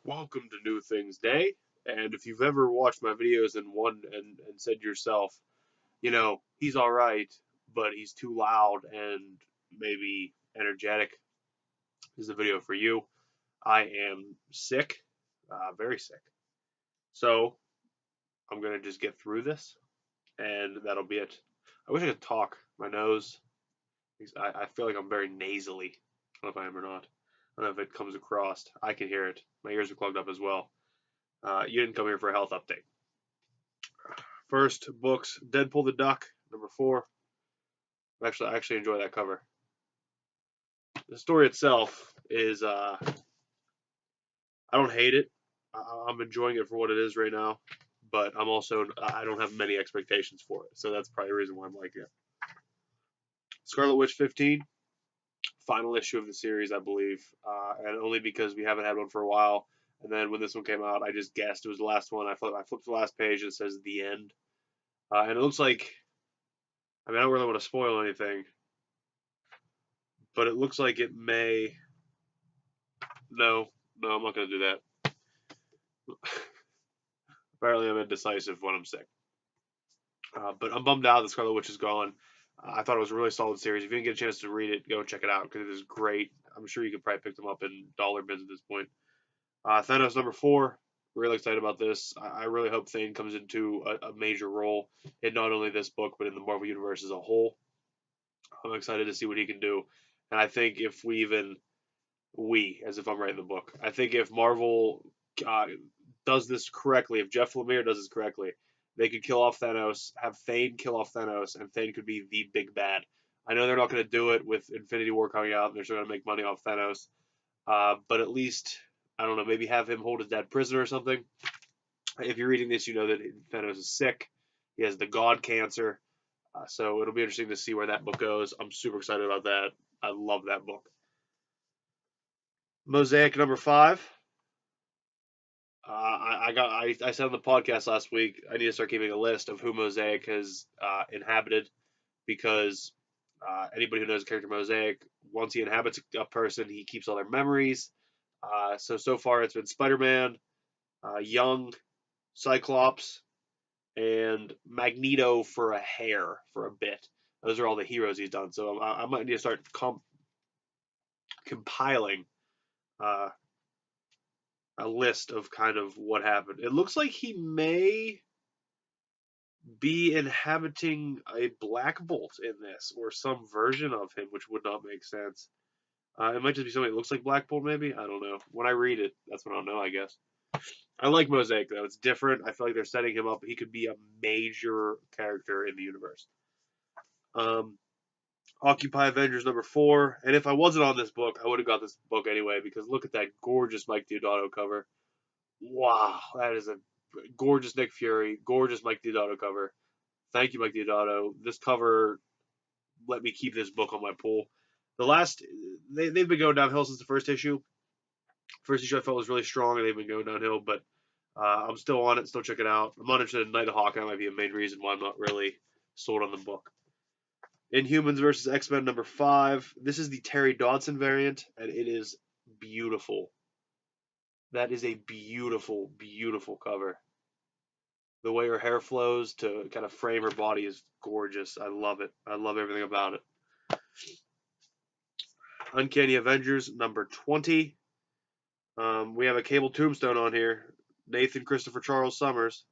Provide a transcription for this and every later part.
Welcome to New Things Day. And if you've ever watched my videos and said to yourself, he's all right, but he's too loud and maybe energetic, this is a video for you. I am sick, very sick. So I'm gonna just get through this, and that'll be it. I wish I could talk. My nose, I feel like I'm very nasally. I don't know if I am or not. I don't know if it comes across. I can hear it. My ears are clogged up as well. You didn't come here for a health update. First books, Deadpool the Duck, number 4. I actually enjoy that cover. The story itself is, I don't hate it. I'm enjoying it for what it is right now, but I don't have many expectations for it, so that's probably the reason why I'm liking it. Scarlet Witch 15, final issue of the series, I believe, and only because we haven't had one for a while. And then when this one came out, I just guessed it was the last one. I flipped the last page and it says the end, and it looks like. I don't really want to spoil anything, but it looks like it may. No, no, I'm not going to do that. Apparently, I'm indecisive when I'm sick. But I'm bummed out that Scarlet Witch is gone. I thought it was a really solid series. If you didn't get a chance to read it, go check it out because it is great. I'm sure you could probably pick them up in dollar bins at this point. Thanos number 4. Really excited about this. I really hope Thane comes into a major role in not only this book but in the Marvel universe as a whole. I'm excited to see what he can do. And I think if as if I'm writing the book, I think if Marvel uh, does this correctly, if Jeff Lemire does this correctly, they could kill off Thanos, have Thane kill off Thanos, and Thane could be the big bad. I know they're not going to do it with Infinity War coming out, and they're still going to make money off Thanos. But at least, I don't know, maybe have him hold his dad prisoner or something. If you're reading this, you know that Thanos is sick. He has the God cancer. So it'll be interesting to see where that book goes. I'm super excited about that. I love that book. Mosaic number 5. I said on the podcast last week I need to start keeping a list of who Mosaic has inhabited because anybody who knows the character Mosaic, once he inhabits a person, he keeps all their memories. So far it's been Spider-Man, Young, Cyclops, and Magneto for a hair for a bit. Those are all the heroes he's done. So I might need to start compiling uh, a list of kind of what happened. It looks like he may be inhabiting a Black Bolt in this, or some version of him, which would not make sense. It might just be something that looks like Black Bolt, maybe. I don't know. When I read it, that's when I'll know, I guess. I like Mosaic though; it's different. I feel like they're setting him up. He could be a major character in the universe. Um, Occupy Avengers number 4, and if I wasn't on this book, I would have got this book anyway because look at that gorgeous Mike Deodato cover. Wow, that is a gorgeous Nick Fury, gorgeous Mike Deodato cover. Thank you, Mike Deodato. This cover let me keep this book on my pull. The last they've been going downhill since the first issue. First issue I felt was really strong, and they've been going downhill. But I'm still on it, still check it out. I'm not interested in Night of Hawkeye. That might be a main reason why I'm not really sold on the book. Inhumans versus X-Men number 5. This is the Terry Dodson variant, and it is beautiful. That is a beautiful, beautiful cover. The way her hair flows to kind of frame her body is gorgeous. I love it. I love everything about it. Uncanny Avengers number 20. We have a Cable Tombstone on here. Nathan Christopher Charles Summers.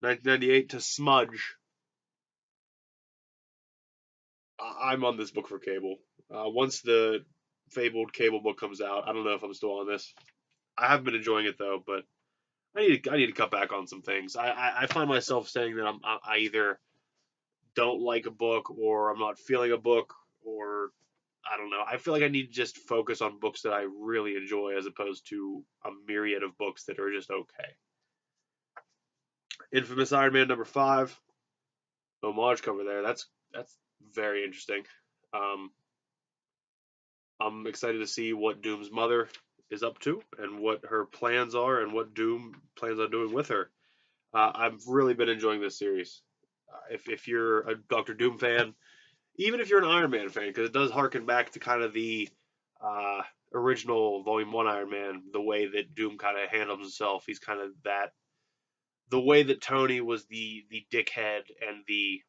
1998 to Smudge. I'm on this book for Cable. Once the fabled Cable book comes out, I don't know if I'm still on this. I have been enjoying it though, but I need to cut back on some things. I find myself saying that I either don't like a book or I'm not feeling a book or I don't know. I feel like I need to just focus on books that I really enjoy as opposed to a myriad of books that are just okay. Infamous Iron Man number 5, homage cover there. That's very interesting. Um, I'm excited to see what Doom's mother is up to and what her plans are and what Doom plans on doing with her. I've really been enjoying this series. If you're a Doctor Doom fan, even if you're an Iron Man fan, because it does harken back to kind of the original Volume 1 Iron Man, the way that Doom kind of handles himself. He's kind of that, the way that Tony was the dickhead and the,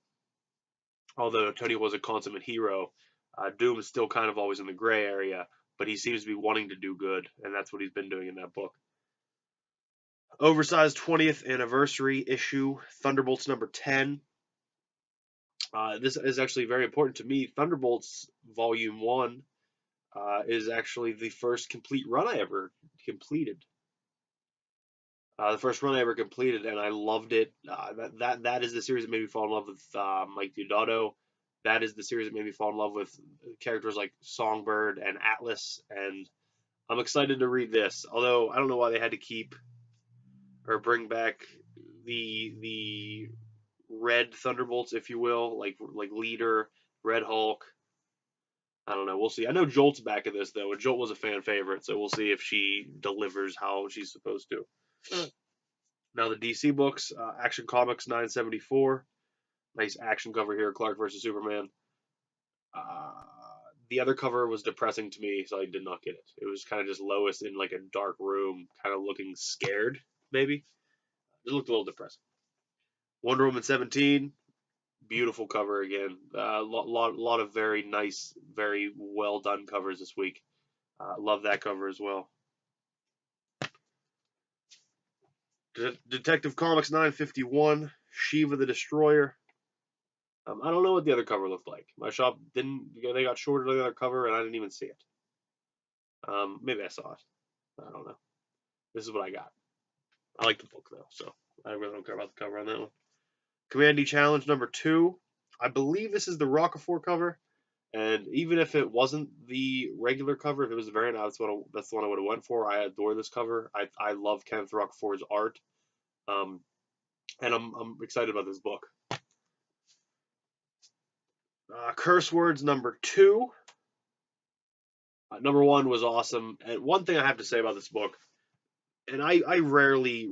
although Tony was a consummate hero, Doom is still kind of always in the gray area, but he seems to be wanting to do good, and that's what he's been doing in that book. Oversized 20th anniversary issue, Thunderbolts number 10. This is actually very important to me. Thunderbolts Volume 1 is actually the first complete run I ever completed. The first run I ever completed, and I loved it. That is the series that made me fall in love with Mike Deodato. That is the series that made me fall in love with characters like Songbird and Atlas, and I'm excited to read this. Although I don't know why they had to keep or bring back the Red Thunderbolts, if you will, like Leader, Red Hulk. I don't know. We'll see. I know Jolt's back in this though, and Jolt was a fan favorite, so we'll see if she delivers how she's supposed to. Now the DC books, Action Comics 974, nice action cover here, Clark versus Superman. The other cover was depressing to me, so I did not get it. It was kind of just Lois in like a dark room, kind of looking scared, maybe. It looked a little depressing. Wonder Woman 17, beautiful cover again. Lot of very nice, very well done covers this week. Love that cover as well. Detective Comics 951, Shiva the Destroyer. I don't know what the other cover looked like. My shop didn't. They got shorted on the other cover, and I didn't even see it. Maybe I saw it. I don't know. This is what I got. I like the book though, so I really don't care about the cover on that one. Commandy Challenge number 2. I believe this is the Rocafort cover, and even if it wasn't the regular cover, if it was the variant, that's the one I would have went for. I adore this cover. I love Kenneth Rocafort's art, and I'm excited about this book. Curse Words number 2. Number 1 was awesome, and one thing I have to say about this book, and I rarely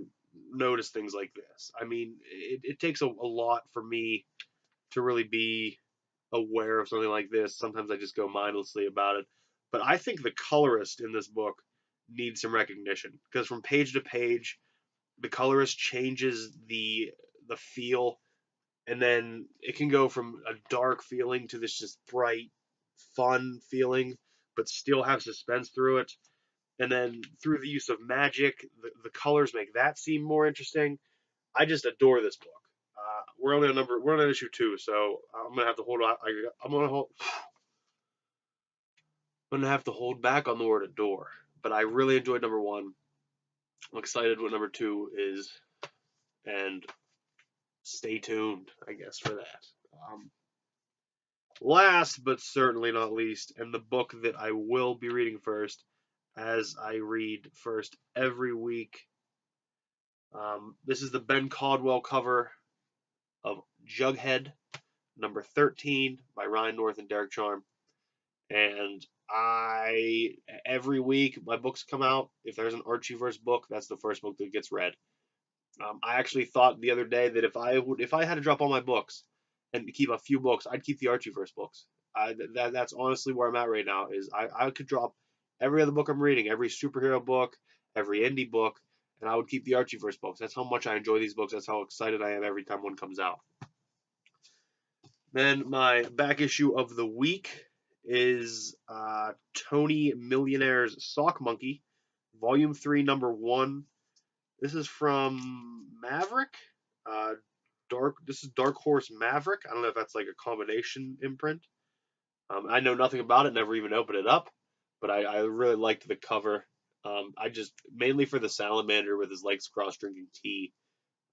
notice things like this. I mean, it takes a lot for me to really be aware of something like this. Sometimes I just go mindlessly about it. But I think the colorist in this book needs some recognition, because from page to page, the colorist changes the feel, and then it can go from a dark feeling to this just bright, fun feeling, but still have suspense through it. And then through the use of magic, the colors make that seem more interesting. I just adore this book. We're on issue 2, so I'm gonna have to hold on. I'm gonna have to hold back on the word adore. But I really enjoyed number 1. I'm excited what number 2 is, and stay tuned, I guess, for that. Last but certainly not least, and the book that I will be reading first, as I read first every week. This is the Ben Caldwell cover of Jughead, number 13 by Ryan North and Derek Charm. And every week my books come out. If there's an Archieverse book, that's the first book that gets read. I actually thought the other day that if I had to drop all my books and keep a few books, I'd keep the Archieverse books. That's honestly where I'm at right now. Is I could drop every other book I'm reading, every superhero book, every indie book, and I would keep the Archieverse books. That's how much I enjoy these books. That's how excited I am every time one comes out. Then my back issue of the week is Tony Millionaire's Sock Monkey, Volume 3, Number 1. This is from Maverick. This is Dark Horse Maverick. I don't know if that's like a combination imprint. I know nothing about it, never even opened it up, but I really liked the cover. I just, mainly for the salamander with his legs crossed drinking tea.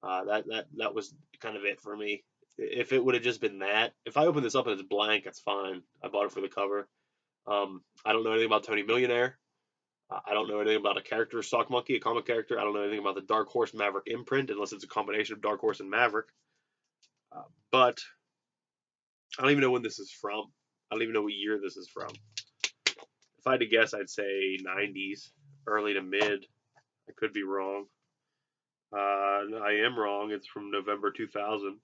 That was kind of it for me. If it would have just been that, if I open this up and it's blank, that's fine. I bought it for the cover. I don't know anything about Tony Millionaire. I don't know anything about a character, Sock Monkey, a comic character. I don't know anything about the Dark Horse Maverick imprint, unless it's a combination of Dark Horse and Maverick. But I don't even know when this is from. I don't even know what year this is from. If I had to guess, I'd say 90s, early to mid. I could be wrong. I am wrong. It's from November 2000.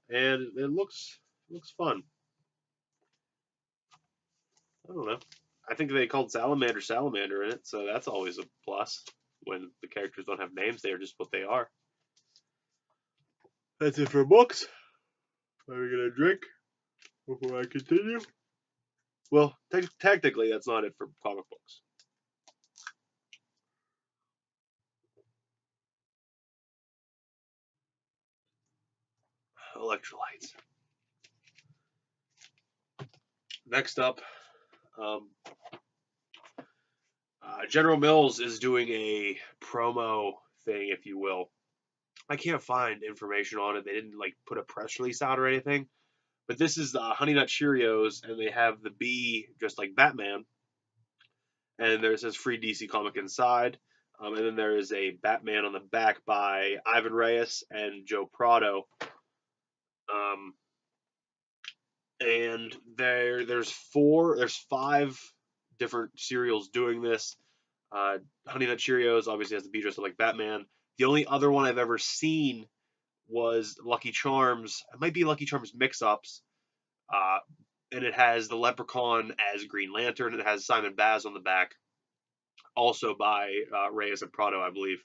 And it looks fun. I don't know. I think they called Salamander in it, so that's always a plus. When the characters don't have names, they are just what they are. That's it for books. Are we gonna drink before I continue? Well, technically, that's not it for comic books. Electrolytes. Next up, um, General Mills is doing a promo thing, if you will. I can't find information on it. They didn't like put a press release out or anything. But this is Honey Nut Cheerios, and they have the bee just like Batman, and there says free DC comic inside. And then there is a Batman on the back by Ivan Reyes and Joe Prado. Um, and there's five different cereals doing this. Honey Nut Cheerios obviously has the bee dressed up like Batman. The only other one I've ever seen was Lucky Charms. It might be Lucky Charms mix-ups. And it has the Leprechaun as Green Lantern. It has Simon Baz on the back, also by Reyes and Prado, I believe.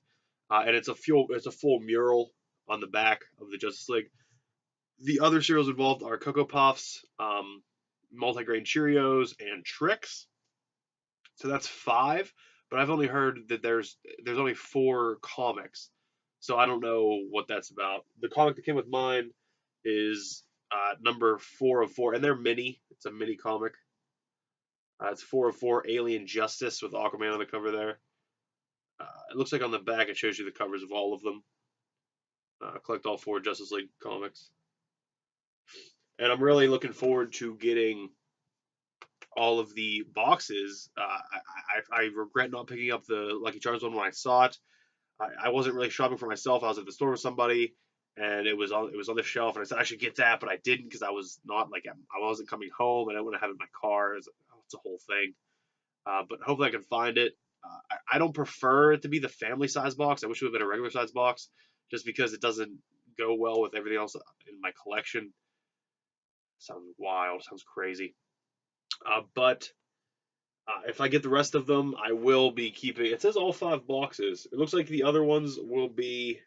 And it's a full mural on the back of the Justice League. The other cereals involved are Cocoa Puffs, multigrain Cheerios, and Trix. So that's five. But I've only heard that there's only four comics, so I don't know what that's about. The comic that came with mine is number 4 of 4, and they're mini. It's a mini comic. It's 4 of 4 Alien Justice with Aquaman on the cover there. It looks like on the back it shows you the covers of all of them. Collect all 4 Justice League comics. And I'm really looking forward to getting all of the boxes. I regret not picking up the Lucky Charms one when I saw it. I wasn't really shopping for myself. I was at the store with somebody, and it was on the shelf, and I said I should get that, but I didn't because I was not like I wasn't coming home, and I wouldn't have it in my car. It's a whole thing. But hopefully I can find it. I don't prefer it to be the family size box. I wish it would have been a regular size box, just because it doesn't go well with everything else in my collection. Sounds wild. Sounds crazy. But if I get the rest of them, I will be keeping. It says all 5 boxes. It looks like the other ones will be.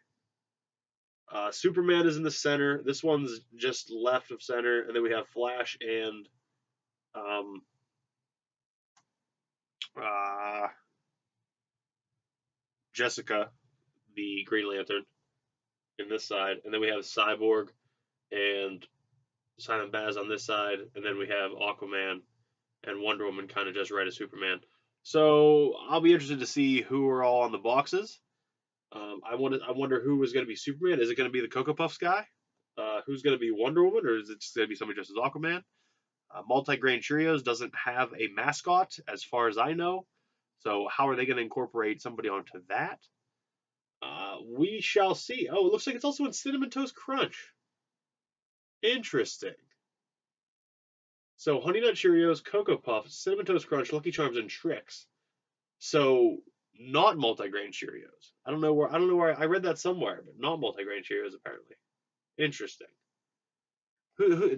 Superman is in the center. This one's just left of center, and then we have Flash and um, uh, Jessica, the Green Lantern, in this side, and then we have Cyborg and Simon Baz on this side, and then we have Aquaman and Wonder Woman kind of just right as Superman. So I'll be interested to see who are all on the boxes. I wonder who is going to be Superman. Is it going to be the Cocoa Puffs guy? Who's going to be Wonder Woman, or is it just going to be somebody dressed as Aquaman? Multigrain Cheerios doesn't have a mascot, as far as I know. So how are they going to incorporate somebody onto that? We shall see. Oh, it looks like it's also in Cinnamon Toast Crunch. Interesting. So Honey Nut Cheerios, Cocoa Puffs, Cinnamon Toast Crunch, Lucky Charms, and Trix. So not multigrain Cheerios. I don't know where I read that somewhere, but not multigrain Cheerios apparently. Interesting.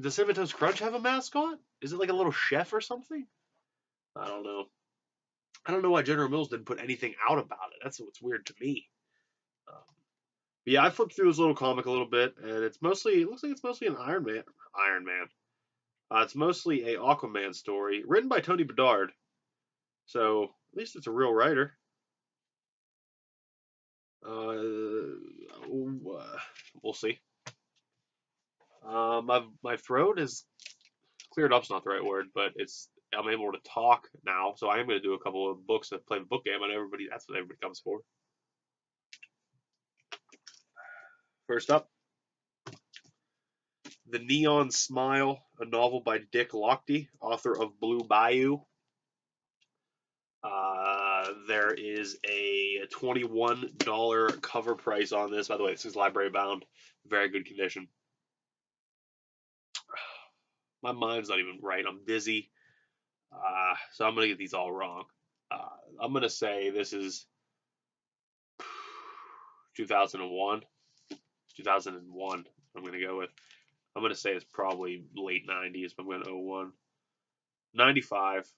Does Cinnamon Toast Crunch have a mascot? Is it like a little chef or something? I don't know. I don't know why General Mills didn't put anything out about it. That's what's weird to me. Um, but yeah, I flipped through this little comic a little bit, and it looks like it's mostly an Iron Man. Iron Man. It's mostly a Aquaman story written by Tony Bedard. So at least it's a real writer. We'll see. My throat is cleared up's not the right word, but I'm able to talk now, so I am going to do a couple of books and play the book game, and that's what everybody comes for. First up, The Neon Smile, a novel by Dick Lochte, author of Blue Bayou. There is a $21 cover price on this. By the way, this is library bound. Very good condition. My mind's not even right. I'm dizzy. So I'm going to get these all wrong. I'm going to say this is 2001. 2001, I'm going to go with. I'm going to say it's probably late 90s, but I'm going to 01. 95.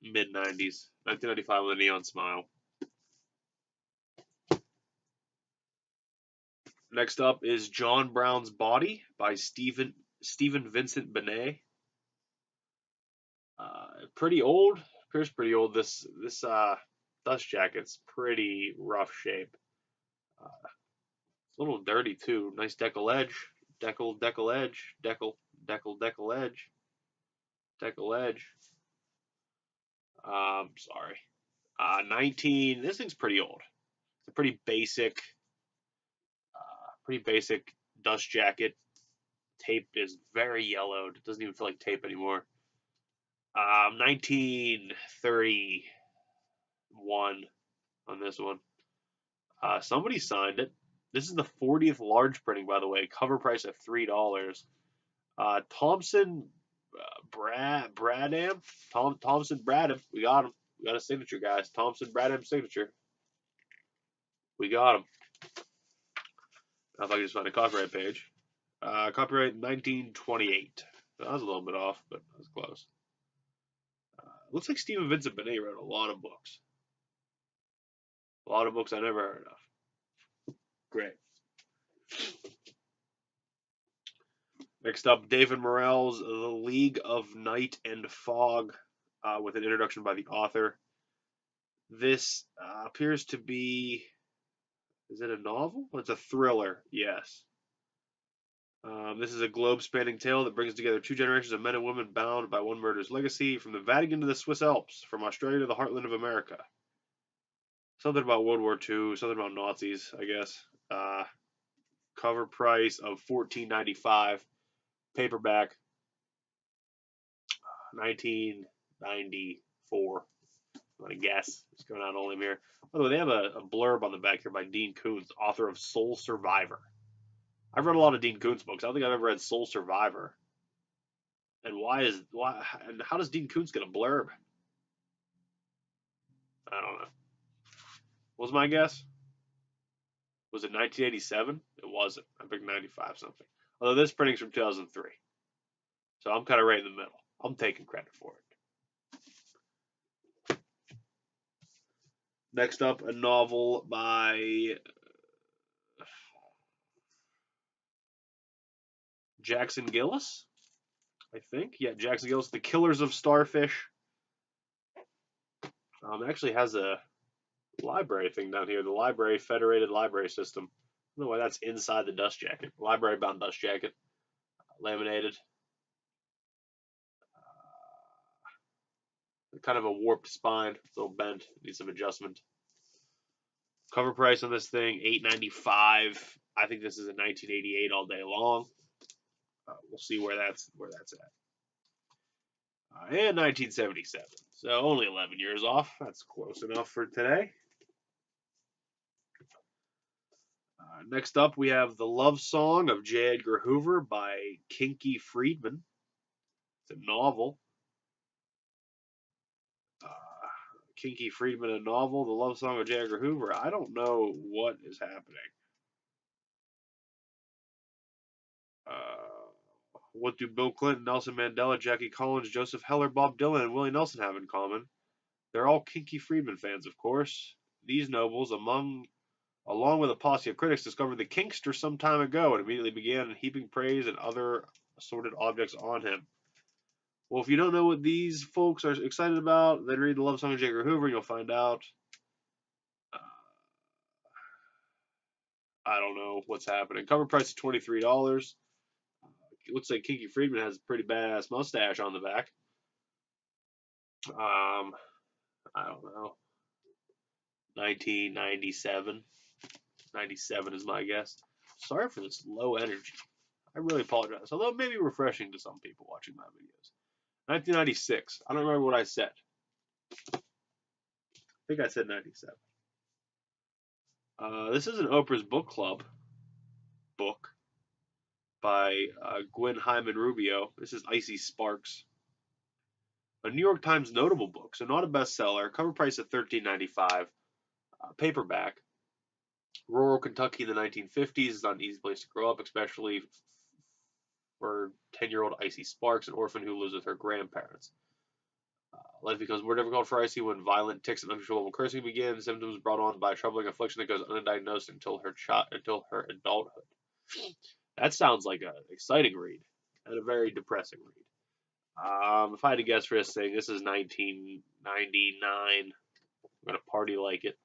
mid-90s. 1995 with a neon smile. Next up is John Brown's Body by Stephen Vincent Benet. Pretty old. Appears pretty old. This dust jacket's pretty rough shape. It's a little dirty too. Nice decal edge. Decal edge. Decal edge. Decal edge. Sorry. 19. This thing's pretty old. It's a pretty basic dust jacket. Tape is very yellowed. It doesn't even feel like tape anymore. 1931 on this one. Somebody signed it. This is the 40th large printing, by the way. Cover price at $3. Thompson Bradham. Thompson Bradham. We got him. We got a signature, guys. Thompson Bradham signature. We got him. If I can just find a copyright page. Copyright 1928. That was a little bit off, but that was close. Looks like Stephen Vincent Benet wrote a lot of books. A lot of books I never heard of. Great. Next up, David Morrell's The League of Night and Fog, with an introduction by the author. This appears to be, is it a novel? It's a thriller, yes. This is a globe-spanning tale that brings together two generations of men and women bound by one murder's legacy, from the Vatican to the Swiss Alps, from Australia to the heartland of America. Something about World War II, something about Nazis, I guess. Cover price of $14.95. Paperback, 1994. I'm gonna guess. It's going out only here. By the way, they have a blurb on the back here by Dean Koontz, author of Soul Survivor. I've read a lot of Dean Koontz books. I don't think I've ever read Soul Survivor. And and how does Dean Koontz get a blurb? I don't know. What was my guess? Was it 1987? It wasn't. I picked 95 something. Although this printing's from 2003. So I'm kind of right in the middle. I'm taking credit for it. Next up, a novel by Jackson Gillis, I think. Yeah, Jackson Gillis, The Killers of Starfish. It actually has a library thing down here. The library, Federated Library System. I don't know why that's inside the dust jacket. Library bound dust jacket. Laminated. Kind of a warped spine. It's a little bent. Needs some adjustment. Cover price on this thing, $8.95. I think this is a 1988 all day long. We'll see where that's at. And 1977. So only 11 years off. That's close enough for today. Next up, we have The Love Song of J. Edgar Hoover by Kinky Friedman. It's a novel. Kinky Friedman, a novel. The Love Song of J. Edgar Hoover. I don't know what is happening. What do Bill Clinton, Nelson Mandela, Jackie Collins, Joseph Heller, Bob Dylan, and Willie Nelson have in common? They're all Kinky Friedman fans, of course. These nobles, along with a posse of critics, discovered the Kinkster some time ago and immediately began heaping praise and other assorted objects on him. Well, if you don't know what these folks are excited about, then read The Love Song of J. Edgar Hoover and you'll find out. I don't know what's happening. Cover price is $23. It looks like Kinky Friedman has a pretty badass mustache on the back. I don't know. 1997. 97 is my guess. Sorry for this low energy. I really apologize. Although it may be refreshing to some people watching my videos. 1996. I don't remember what I said. I think I said 97. This is an Oprah's Book Club book by Gwen Hyman Rubio. This is Icy Sparks. A New York Times notable book, so not a bestseller. Cover price at $13.95. Paperback. Rural Kentucky in the 1950s is not an easy place to grow up, especially for 10-year-old Icy Sparks, an orphan who lives with her grandparents. Life becomes more difficult for Icy when violent tics and uncontrollable cursing begin. Symptoms brought on by a troubling affliction that goes undiagnosed until her adulthood. That sounds like an exciting read and a very depressing read. If I had to guess for this thing, this is 1999. I'm gonna party like it.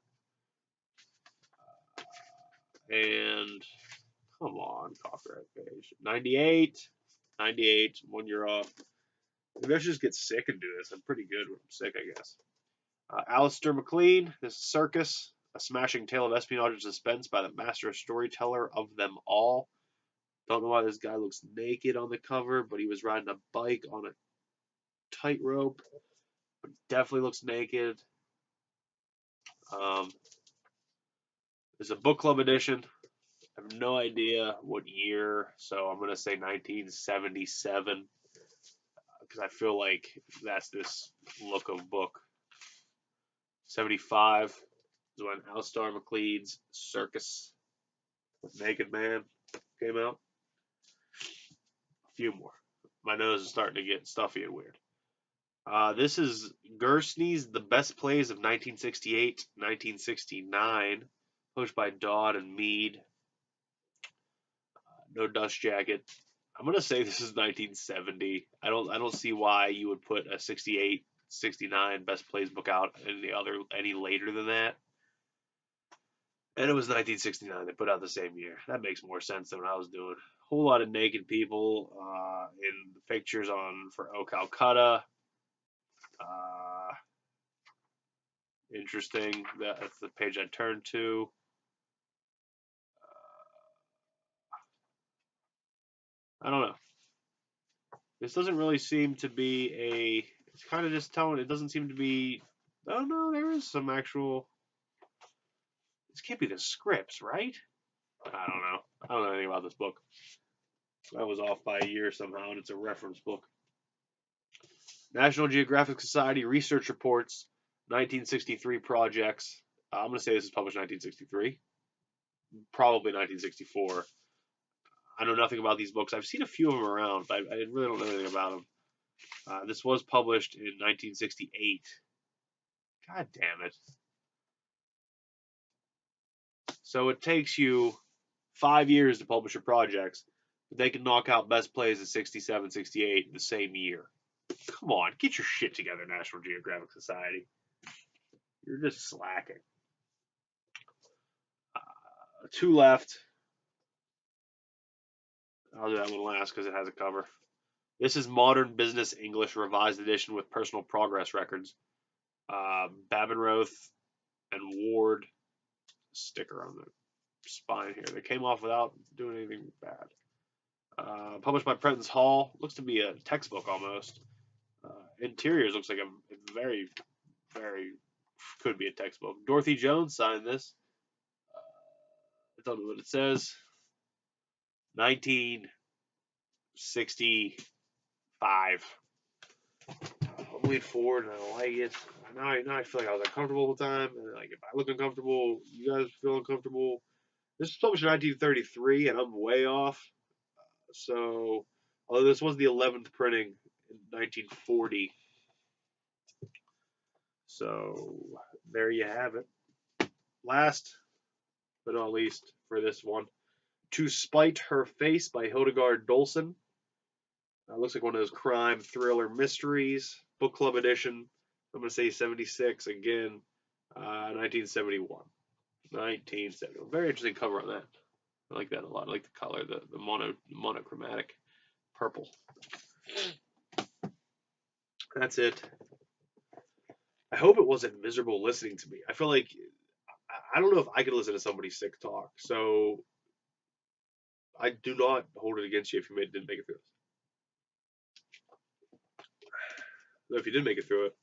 And come on, copyright page. 98. 98. 1 year off. Maybe I should just get sick and do this. I'm pretty good when I'm sick, I guess. Alistair MacLean. This is Circus. A smashing tale of espionage and suspense by the master storyteller of them all. Don't know why this guy looks naked on the cover, but he was riding a bike on a tightrope. Definitely looks naked. There's a book club edition. I have no idea what year, so I'm going to say 1977 because I feel like that's this look of book. 75 is when Alistair MacLean's Circus with Naked Man came out. A few more. My nose is starting to get stuffy and weird. This is Gersney's The Best Plays of 1968-1969, published by Dodd and Mead. No dust jacket. I'm gonna say this is 1970. I don't see why you would put a 68, 69 Best Plays book out any later than that. And it was 1969. They put out the same year. That makes more sense than what I was doing. A whole lot of naked people in the pictures for O Calcutta. Interesting. That's the page I turned to. I don't know. This doesn't really seem to be it's kind of just telling, it doesn't seem to be, oh no, there is some actual, this can't be the scripts, right? I don't know. I don't know anything about this book. I was off by a year somehow, and it's a reference book. National Geographic Society Research Reports, 1963 projects. I'm going to say this is published 1963. Probably 1964. I know nothing about these books. I've seen a few of them around, but I really don't know anything about them. This was published in 1968. God damn it. So it takes you 5 years to publish your projects, but they can knock out Best Plays of 67, 68 in the same year. Come on, get your shit together, National Geographic Society. You're just slacking. 2 left. I'll do that one last because it has a cover. This is Modern Business English Revised Edition with personal progress records. Babenroth and Ward sticker on the spine here. They came off without doing anything bad. Published by Prentice Hall. Looks to be a textbook almost. Interiors looks like a very, very could be a textbook. Dorothy Jones signed this. I don't know what it says. 1965. I'm leaning forward and I like it. Now I feel like I was uncomfortable all the time. And like if I look uncomfortable, you guys feel uncomfortable. This was published in 1933, and I'm way off. So, although this was the 11th printing in 1940. So, there you have it. Last but not least for this one, To Spite Her Face by Hildegard Dolson. Looks like one of those crime thriller mysteries. Book Club edition. I'm going to say 76 again. 1971. 1971. Very interesting cover on that. I like that a lot. I like the color, the monochromatic purple. That's it. I hope it wasn't miserable listening to me. I feel like I don't know if I could listen to somebody sick talk. So I do not hold it against you if you didn't make it through this. If you did make it through it,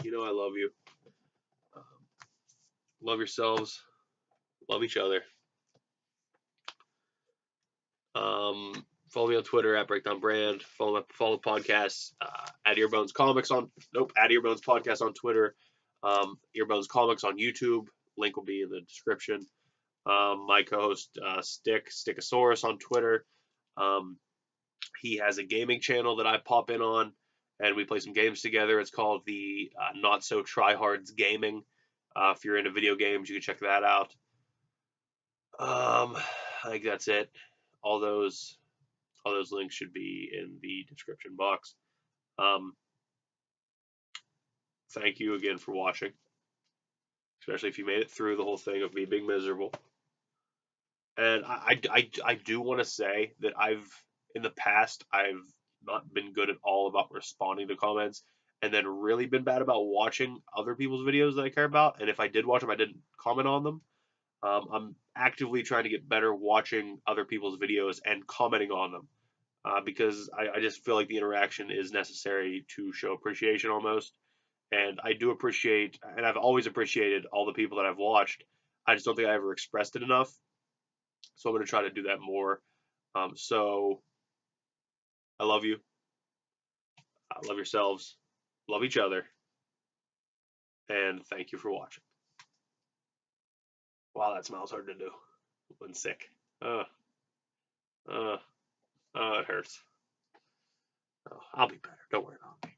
you know I love you. Love yourselves. Love each other. Follow me on Twitter at Breakdown Brand. Follow the podcast at Earbones Comics at Earbones Podcast on Twitter. Earbones Comics on YouTube. Link will be in the description. My co-host Stickosaurus on Twitter. He has a gaming channel that I pop in on, and we play some games together. It's called the Not So Tryhards Gaming. If you're into video games, you can check that out. I think that's it. All those links should be in the description box. Thank you again for watching, especially if you made it through the whole thing of me being miserable. And I do want to say that in the past, I've not been good at all about responding to comments, and then really been bad about watching other people's videos that I care about. And if I did watch them, I didn't comment on them. I'm actively trying to get better watching other people's videos and commenting on them, because I just feel like the interaction is necessary to show appreciation almost. And I do appreciate, and I've always appreciated all the people that I've watched. I just don't think I ever expressed it enough. So I'm going to try to do that more. So I love you. Love yourselves. Love each other. And thank you for watching. Wow, that smells hard to do when sick. Uh, it hurts. Oh, I'll be better. Don't worry about me.